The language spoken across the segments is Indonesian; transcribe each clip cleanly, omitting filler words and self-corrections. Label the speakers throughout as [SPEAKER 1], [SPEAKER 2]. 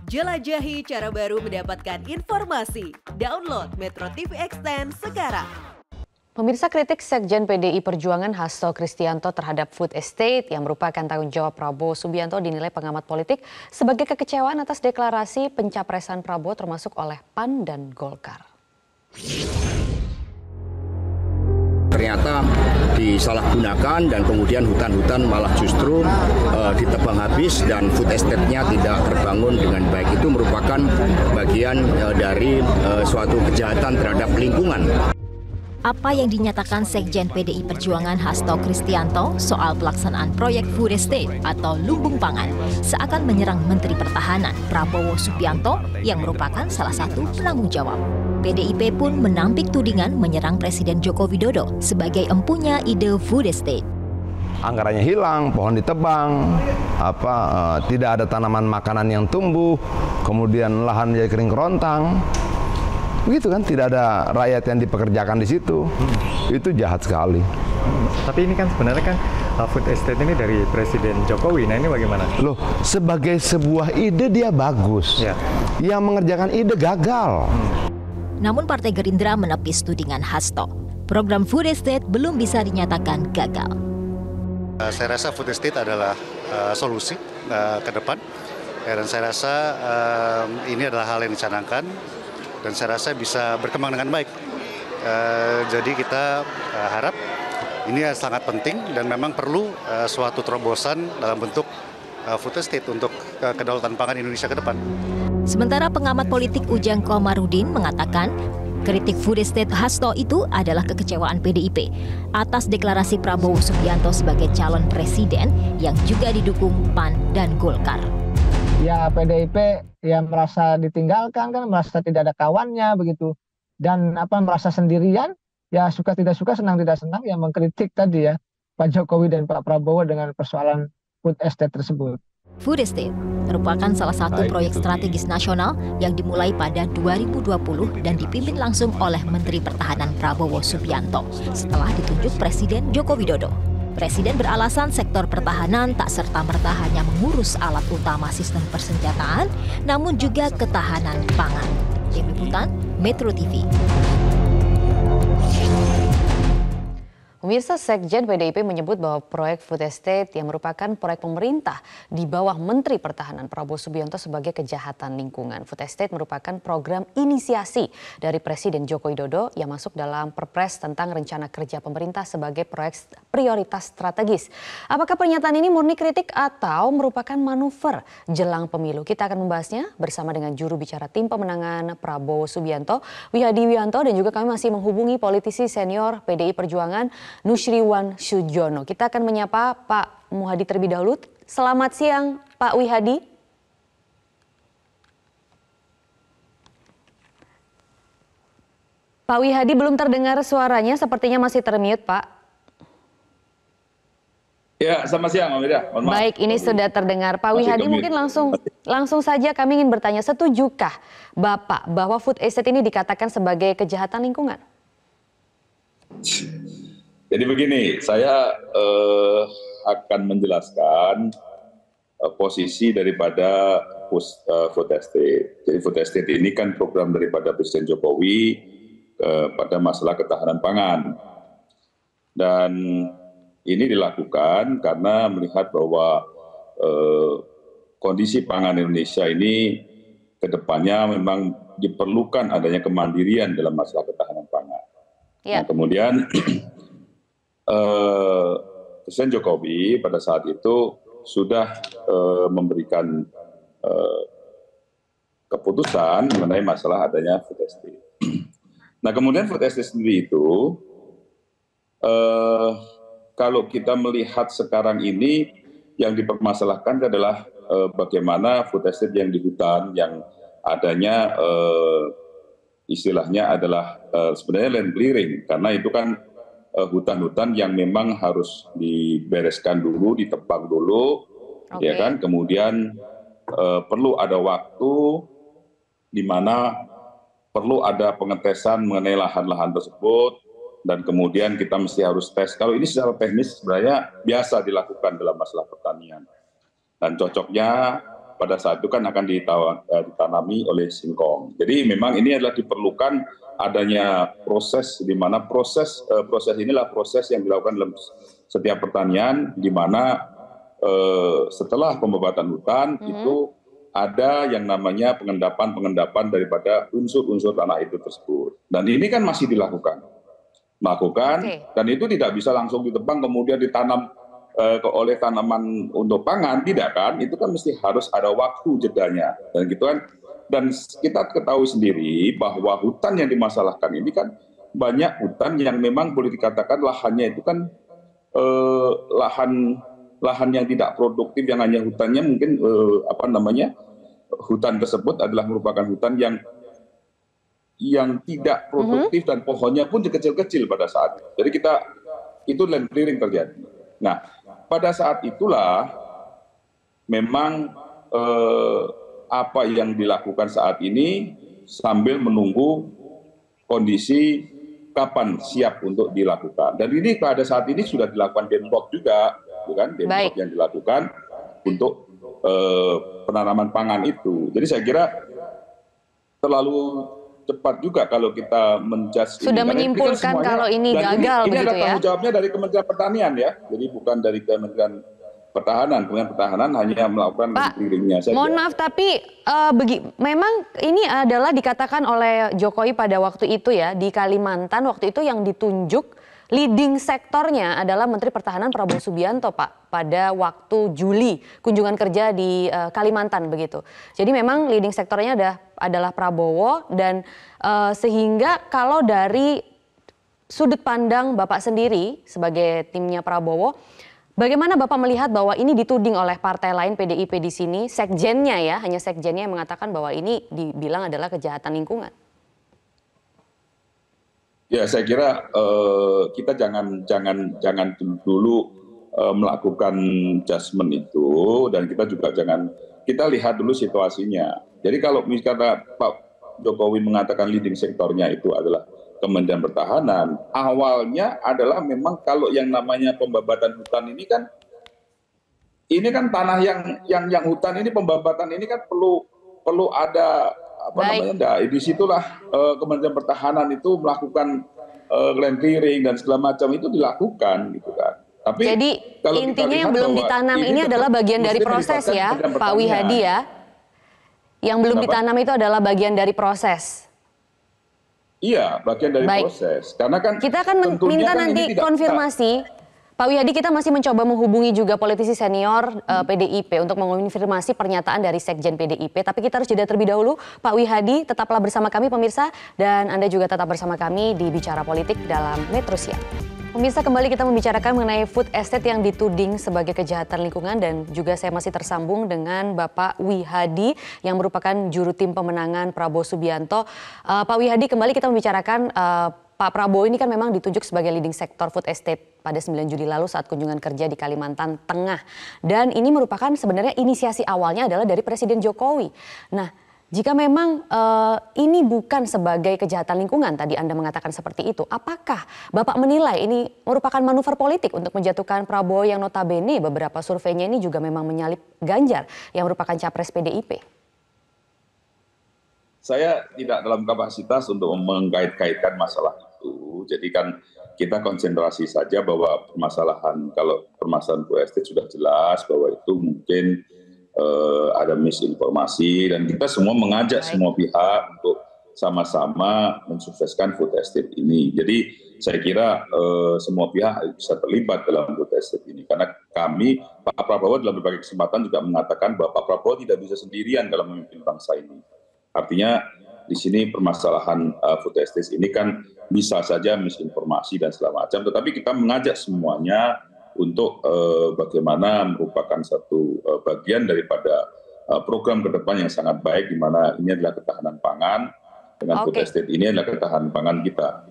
[SPEAKER 1] Jelajahi cara baru mendapatkan informasi. Download Metro TV Extend sekarang.
[SPEAKER 2] Pemirsa, kritik Sekjen PDI Perjuangan Hasto Kristianto terhadap food estate yang merupakan tanggung jawab Prabowo Subianto dinilai pengamat politik sebagai kekecewaan atas deklarasi pencapresan Prabowo termasuk oleh PAN dan Golkar.
[SPEAKER 3] Ternyata disalahgunakan dan kemudian hutan-hutan malah justru ditebang habis dan food estate-nya tidak terbangun dengan baik. Itu merupakan bagian dari suatu kejahatan terhadap lingkungan.
[SPEAKER 4] Apa yang dinyatakan Sekjen PDI Perjuangan Hasto Kristianto soal pelaksanaan proyek food estate atau lumbung pangan seakan menyerang Menteri Pertahanan Prabowo Subianto yang merupakan salah satu penanggung jawab. PDIP pun menampik tudingan menyerang Presiden Joko Widodo sebagai empunya ide food estate.
[SPEAKER 5] Anggarannya hilang, pohon ditebang, tidak ada tanaman makanan yang tumbuh, kemudian lahan jadi kering kerontang. Begitu kan, tidak ada rakyat yang dipekerjakan di situ. Itu jahat sekali.
[SPEAKER 6] Tapi ini kan sebenarnya kan food estate ini dari Presiden Jokowi. Nah ini bagaimana?
[SPEAKER 5] Loh, sebagai sebuah ide dia bagus. Ya. Yang mengerjakan ide gagal.
[SPEAKER 4] Namun Partai Gerindra menepis tudingan Hasto. Program food estate belum bisa dinyatakan gagal.
[SPEAKER 7] Saya rasa food estate adalah solusi ke depan. Dan saya rasa ini adalah hal yang dicanangkan. Dan saya rasa bisa berkembang dengan baik. Jadi kita harap ini sangat penting dan memang perlu suatu terobosan dalam bentuk food estate untuk kedaulatan pangan Indonesia ke depan.
[SPEAKER 4] Sementara pengamat politik Ujang Komarudin mengatakan kritik food estate Hasto itu adalah kekecewaan PDIP atas deklarasi Prabowo Subianto sebagai calon presiden yang juga didukung PAN dan Golkar.
[SPEAKER 8] Ya PDIP yang merasa ditinggalkan, kan merasa tidak ada kawannya begitu, dan merasa sendirian, ya suka tidak suka, senang tidak senang, yang mengkritik tadi ya Pak Jokowi dan Pak Prabowo dengan persoalan food estate tersebut.
[SPEAKER 4] Food estate merupakan salah satu proyek strategis nasional yang dimulai pada 2020 dan dipimpin langsung oleh Menteri Pertahanan Prabowo Subianto setelah ditunjuk Presiden Joko Widodo. Presiden beralasan sektor pertahanan tak serta-merta hanya mengurus alat utama sistem persenjataan, namun juga ketahanan pangan. Tim Liputan, Metro TV.
[SPEAKER 2] Pemirsa, Sekjen PDIP menyebut bahwa proyek food estate yang merupakan proyek pemerintah di bawah Menteri Pertahanan Prabowo Subianto sebagai kejahatan lingkungan. Food estate merupakan program inisiasi dari Presiden Joko Widodo yang masuk dalam Perpres tentang rencana kerja pemerintah sebagai proyek prioritas strategis. Apakah pernyataan ini murni kritik atau merupakan manuver jelang pemilu? Kita akan membahasnya bersama dengan juru bicara tim pemenangan Prabowo Subianto, Wihadi Wianto, dan juga kami masih menghubungi politisi senior PDI Perjuangan Nusyriwan Sujono. Kita akan menyapa Pak Muhadi terlebih dahulu. Selamat siang Pak Wihadi. Pak Wihadi belum terdengar suaranya, sepertinya masih termute Pak.
[SPEAKER 9] Ya, selamat siang Mbak Wida.
[SPEAKER 2] Baik, ini sudah terdengar. Pak Wihadi, mungkin langsung saja kami ingin bertanya, setujukah Bapak bahwa food estate ini dikatakan sebagai kejahatan lingkungan?
[SPEAKER 9] Jadi begini, saya akan menjelaskan posisi daripada food estate. Jadi food estate ini kan program daripada Presiden Jokowi pada masalah ketahanan pangan. Dan ini dilakukan karena melihat bahwa kondisi pangan Indonesia ini ke depannya memang diperlukan adanya kemandirian dalam masalah ketahanan pangan. Ya. Nah, kemudian Presiden Jokowi pada saat itu sudah memberikan keputusan mengenai masalah adanya food estate. Nah kemudian food estate sendiri itu kalau kita melihat sekarang ini yang dipermasalahkan adalah bagaimana food estate yang di hutan yang adanya istilahnya adalah sebenarnya land clearing, karena itu kan hutan-hutan yang memang harus dibereskan dulu, ditebang dulu, ya kan. Kemudian perlu ada waktu di mana perlu ada pengetesan mengenai lahan-lahan tersebut, dan kemudian kita mesti harus tes. Kalau ini secara teknis sebenarnya biasa dilakukan dalam masalah pertanian. Dan cocoknya pada saat itu kan akan ditanami oleh singkong. Jadi memang ini adalah diperlukan adanya proses di mana proses inilah proses yang dilakukan dalam setiap pertanian, di mana setelah pembebatan hutan itu ada yang namanya pengendapan daripada unsur-unsur tanah itu tersebut. Dan ini kan masih dilakukan, dan itu tidak bisa langsung ditebang kemudian ditanam oleh tanaman untuk pangan, tidak kan? Itu kan mesti harus ada waktu jedanya, dan gitu kan. Dan kita ketahui sendiri bahwa hutan yang dimasalahkan ini kan banyak hutan yang memang boleh dikatakan lahannya itu kan lahan yang tidak produktif, yang hanya hutannya mungkin hutan tersebut adalah merupakan hutan yang tidak produktif dan pohonnya pun kecil-kecil pada saat itu. Jadi itu land clearing terjadi. Nah, pada saat itulah memang apa yang dilakukan saat ini sambil menunggu kondisi kapan siap untuk dilakukan. Dan ini pada saat ini sudah dilakukan Denpok juga, bukan? Denpok yang dilakukan untuk penanaman pangan itu. Jadi saya kira terlalu cepat juga kalau kita menjudge
[SPEAKER 2] sudah menyimpulkan kalau ini gagal
[SPEAKER 9] ini
[SPEAKER 2] begitu
[SPEAKER 9] ada
[SPEAKER 2] ya.
[SPEAKER 9] Tanggung jawabnya dari Kementerian Pertanian ya. Jadi bukan dari Kementerian Pertahanan. Kementerian Pertahanan hanya melakukan clearingnya saja.
[SPEAKER 2] Mohon maaf tapi memang ini adalah dikatakan oleh Jokowi pada waktu itu ya, di Kalimantan waktu itu yang ditunjuk leading sektornya adalah Menteri Pertahanan Prabowo Subianto, Pak, pada waktu Juli kunjungan kerja di Kalimantan begitu. Jadi memang leading sektornya adalah Prabowo, dan sehingga kalau dari sudut pandang Bapak sendiri sebagai timnya Prabowo, bagaimana Bapak melihat bahwa ini dituding oleh partai lain PDIP di sini, sekjennya ya, hanya sekjennya yang mengatakan bahwa ini dibilang adalah kejahatan lingkungan?
[SPEAKER 9] Ya, saya kira kita jangan dulu melakukan judgement itu, dan kita juga kita lihat dulu situasinya. Jadi kalau misalnya Pak Jokowi mengatakan leading sektornya itu adalah Kementerian Pertahanan, awalnya adalah memang kalau yang namanya pembabatan hutan ini kan tanah yang hutan ini, pembabatan ini kan perlu ada disitulah Kementerian Pertahanan itu melakukan land clearing dan segala macam itu dilakukan gitu kan. Tapi
[SPEAKER 2] jadi
[SPEAKER 9] kalau
[SPEAKER 2] intinya yang belum ditanam ini adalah bagian dari proses ya, Pak Wihadi ya. Yang belum ditanam itu adalah bagian dari proses.
[SPEAKER 9] Iya, bagian dari proses. Karena kan
[SPEAKER 2] kita akan minta nanti konfirmasi. Pak Wihadi, kita masih mencoba menghubungi juga politisi senior PDIP untuk mengonfirmasi pernyataan dari Sekjen PDIP. Tapi kita harus jeda terlebih dahulu. Pak Wihadi, tetaplah bersama kami pemirsa. Dan Anda juga tetap bersama kami di Bicara Politik dalam Metro Siang. Pemirsa, kembali kita membicarakan mengenai food estate yang dituding sebagai kejahatan lingkungan. Dan juga saya masih tersambung dengan Bapak Wihadi yang merupakan juru tim pemenangan Prabowo Subianto. Pak Wihadi, kembali kita membicarakan Pak Prabowo ini kan memang ditunjuk sebagai leading sektor food estate pada 9 Juli lalu saat kunjungan kerja di Kalimantan Tengah. Dan ini merupakan sebenarnya inisiasi awalnya adalah dari Presiden Jokowi. Nah, jika memang ini bukan sebagai kejahatan lingkungan, tadi Anda mengatakan seperti itu, apakah Bapak menilai ini merupakan manuver politik untuk menjatuhkan Prabowo yang notabene beberapa surveinya ini juga memang menyalip Ganjar yang merupakan capres PDIP?
[SPEAKER 9] Saya tidak dalam kapasitas untuk mengkait-kaitkan masalah itu. Jadi kan kita konsentrasi saja bahwa kalau permasalahan food estate sudah jelas bahwa itu mungkin ada misinformasi, dan kita semua mengajak semua pihak untuk sama-sama mensukseskan food estate ini. Jadi saya kira semua pihak bisa terlibat dalam food estate ini, karena Pak Prabowo dalam berbagai kesempatan juga mengatakan bahwa Pak Prabowo tidak bisa sendirian dalam memimpin bangsa ini. Artinya di sini permasalahan food estate ini kan bisa saja misinformasi dan segala macam, tetapi kita mengajak semuanya untuk bagaimana merupakan satu bagian daripada program ke depan yang sangat baik, di mana ini adalah ketahanan pangan, dengan food estate ini adalah ketahanan pangan kita.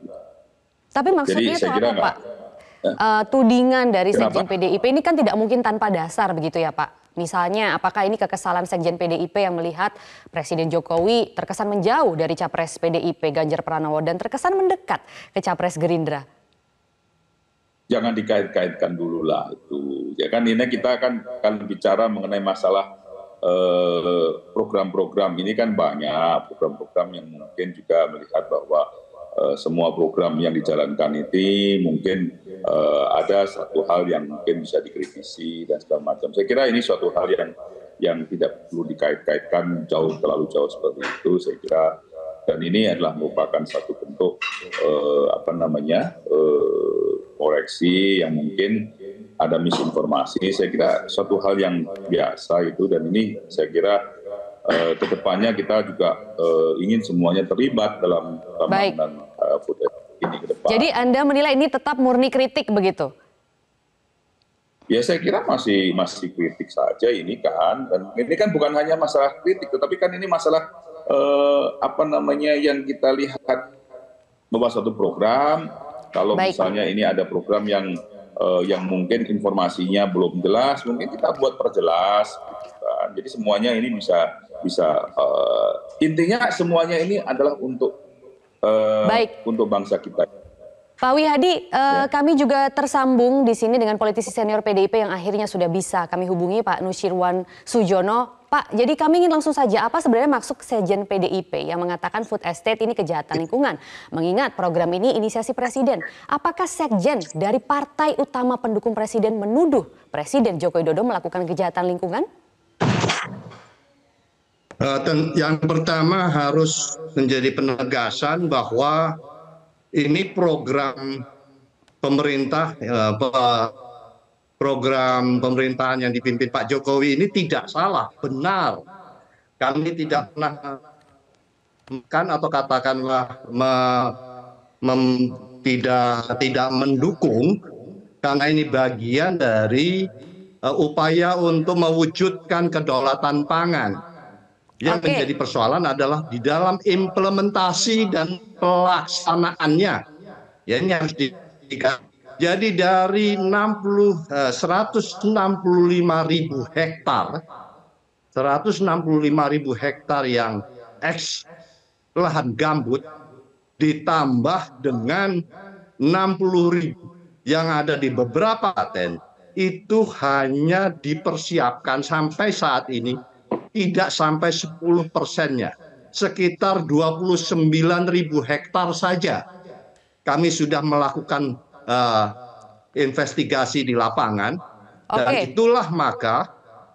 [SPEAKER 2] Tapi maksudnya itu apa, Pak? Tudingan dari Sekjen PDIP ini kan tidak mungkin tanpa dasar begitu ya, Pak? Misalnya apakah ini kekesalan Sekjen PDIP yang melihat Presiden Jokowi terkesan menjauh dari capres PDIP Ganjar Pranowo dan terkesan mendekat ke capres Gerindra?
[SPEAKER 9] Jangan dikait-kaitkan dulu lah itu. Ya kan ini kita kan bicara mengenai masalah program-program ini kan banyak, program-program yang mungkin juga melihat bahwa semua program yang dijalankan itu mungkin ada satu hal yang mungkin bisa dikritisi dan segala macam. Saya kira ini suatu hal yang tidak perlu dikait-kaitkan terlalu jauh seperti itu. Saya kira dan ini adalah merupakan satu bentuk koreksi yang mungkin ada misinformasi. Saya kira suatu hal yang biasa itu, dan ini saya kira kedepannya kita juga ingin semuanya terlibat dalam pembangunan food estate ini ke depan.
[SPEAKER 2] Jadi Anda menilai ini tetap murni kritik begitu?
[SPEAKER 9] Ya saya kira masih kritik saja ini kan, dan ini kan bukan hanya masalah kritik, tetapi kan ini masalah yang kita lihat bahwa suatu program, kalau misalnya ini ada program yang mungkin informasinya belum jelas, mungkin kita buat perjelas. Gitu kan. Jadi semuanya ini bisa intinya semuanya ini adalah untuk bangsa kita.
[SPEAKER 2] Pak Wihadi, kami juga tersambung di sini dengan politisi senior PDIP yang akhirnya sudah bisa kami hubungi, Pak Nusyirwan Sujono. Pak, jadi kami ingin langsung saja, apa sebenarnya maksud Sekjen PDIP yang mengatakan food estate ini kejahatan lingkungan? Mengingat program ini inisiasi Presiden. Apakah Sekjen dari partai utama pendukung Presiden menuduh Presiden Joko Widodo melakukan kejahatan lingkungan?
[SPEAKER 10] Yang pertama harus menjadi penegasan bahwa ini program pemerintah, program pemerintahan yang dipimpin Pak Jokowi ini tidak salah, benar. Kami tidak pernah atau katakanlah tidak mendukung, karena ini bagian dari upaya untuk mewujudkan kedaulatan pangan. Yang menjadi persoalan adalah di dalam implementasi dan pelaksanaannya. Ya, ini harus dikatakan. Jadi dari 165.000 hektar yang lahan gambut ditambah dengan 60.000 yang ada di beberapa kabupaten, itu hanya dipersiapkan sampai saat ini tidak sampai 10%-nya, sekitar 29.000 hektar saja. Kami sudah melakukan investigasi di lapangan, dan itulah maka,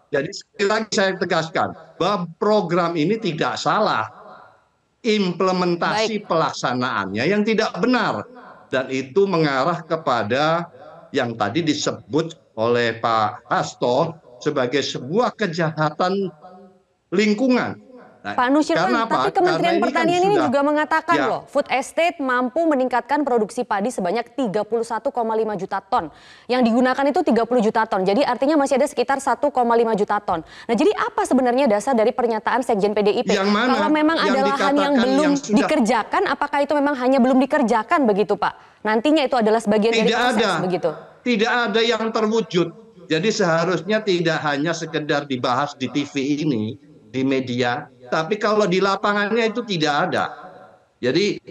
[SPEAKER 10] jadi sekali lagi saya tegaskan bahwa program ini tidak salah, implementasi pelaksanaannya yang tidak benar, dan itu mengarah kepada yang tadi disebut oleh Pak Hasto sebagai sebuah kejahatan lingkungan. Nah,
[SPEAKER 2] Pak Nusyirwan, tapi Kementerian Pertanian ini juga mengatakan loh, food estate mampu meningkatkan produksi padi sebanyak 31,5 juta ton. Yang digunakan itu 30 juta ton, jadi artinya masih ada sekitar 1,5 juta ton. Nah, jadi apa sebenarnya dasar dari pernyataan Sekjen PDIP? Kalau memang ada lahan yang belum dikerjakan, apakah itu memang hanya belum dikerjakan begitu Pak? Nantinya itu adalah sebagian dari proses begitu? Tidak ada yang terwujud. Jadi seharusnya tidak hanya sekedar dibahas di TV ini, di media, tapi kalau di lapangannya itu tidak ada. Jadi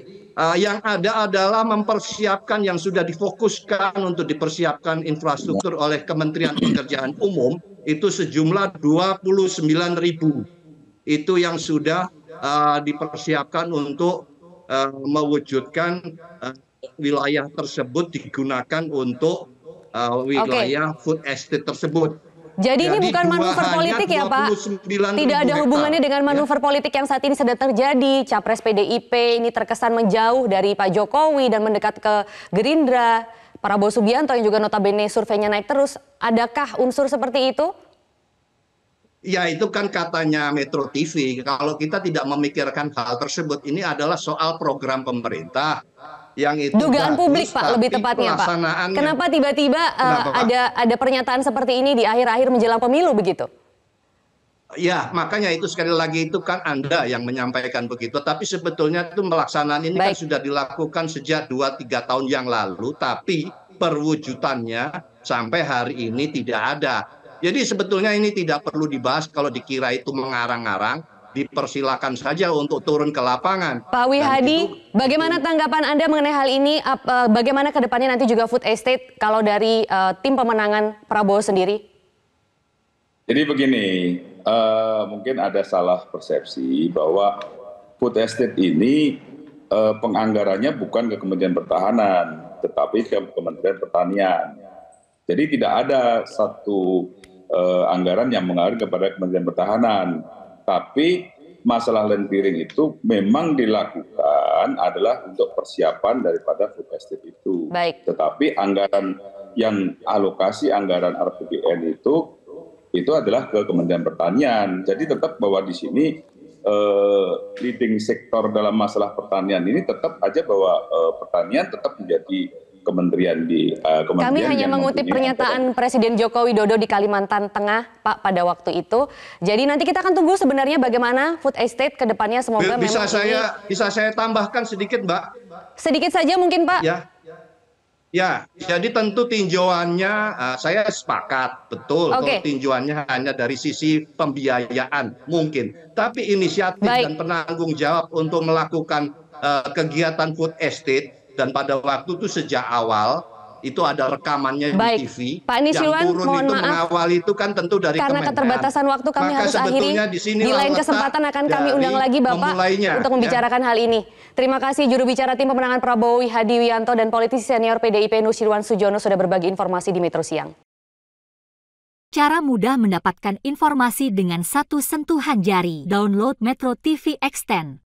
[SPEAKER 2] yang ada adalah mempersiapkan yang sudah difokuskan untuk dipersiapkan infrastruktur oleh Kementerian Pekerjaan Umum itu sejumlah 29.000. Itu yang sudah dipersiapkan untuk mewujudkan wilayah tersebut digunakan untuk wilayah food estate tersebut. Jadi ini bukan manuver politik ya Pak? Tidak ada hubungannya dengan manuver politik yang saat ini sedang terjadi. Capres PDIP ini terkesan menjauh dari Pak Jokowi dan mendekat ke Gerindra. Prabowo Subianto yang juga notabene surveinya naik terus. Adakah unsur seperti itu? Ya itu kan katanya Metro TV. Kalau kita tidak memikirkan hal tersebut, ini adalah soal program pemerintah. Yang itu dugaan publik Pak, lebih tepatnya Pak. Kenapa tiba-tiba ada pernyataan seperti ini di akhir-akhir menjelang pemilu begitu? Ya makanya itu sekali lagi itu kan Anda yang menyampaikan begitu. Tapi sebetulnya itu pelaksanaan ini kan sudah dilakukan sejak 2-3 tahun yang lalu. Tapi perwujudannya sampai hari ini tidak ada. Jadi sebetulnya ini tidak perlu dibahas kalau dikira itu mengarang-arang. Dipersilakan saja untuk turun ke lapangan. Pak Wihadi, bagaimana tanggapan Anda mengenai hal ini? Bagaimana ke depannya nanti juga food estate kalau dari tim pemenangan Prabowo sendiri?
[SPEAKER 9] Jadi begini, mungkin ada salah persepsi bahwa food estate ini penganggarannya bukan ke Kementerian Pertahanan, tetapi ke Kementerian Pertanian. Jadi tidak ada satu anggaran yang mengalir kepada Kementerian Pertahanan. Tapi masalah land clearing itu memang dilakukan adalah untuk persiapan daripada food estate itu.
[SPEAKER 2] Baik.
[SPEAKER 9] Tetapi anggaran yang alokasi anggaran RAPBN itu adalah ke Kementerian Pertanian. Jadi tetap bahwa di sini leading sektor dalam masalah pertanian ini tetap aja bahwa pertanian tetap menjadi kementerian di kementerian.
[SPEAKER 2] Kami hanya mengutip pernyataan Presiden Joko Widodo di Kalimantan Tengah, Pak, pada waktu itu. Jadi nanti kita akan tunggu sebenarnya bagaimana food estate ke depannya. Semoga
[SPEAKER 10] bisa
[SPEAKER 2] memang
[SPEAKER 10] bisa saya tambahkan sedikit, Mbak?
[SPEAKER 2] Sedikit saja mungkin, Pak.
[SPEAKER 10] Ya, jadi tentu tinjauannya saya sepakat, betul. Kalau tinjauannya hanya dari sisi pembiayaan mungkin. Tapi inisiatif dan penanggung jawab untuk melakukan kegiatan food estate, dan pada waktu itu sejak awal, itu ada rekamannya di TV.
[SPEAKER 2] Pak Nusirwan,
[SPEAKER 10] yang turun
[SPEAKER 2] mohon
[SPEAKER 10] itu
[SPEAKER 2] maaf.
[SPEAKER 10] mengawal itu kan tentu dari
[SPEAKER 2] Karena
[SPEAKER 10] Kemenhan.
[SPEAKER 2] keterbatasan waktu kami harus akhiri. Di lain kesempatan akan kami undang lagi Bapak untuk membicarakan hal ini. Terima kasih juru bicara tim pemenangan Prabowo Hadi Wianto dan politisi senior PDIP Nusirwan Sujono sudah berbagi informasi di Metro Siang.
[SPEAKER 4] Cara mudah mendapatkan informasi dengan satu sentuhan jari. Download Metro TV Extend.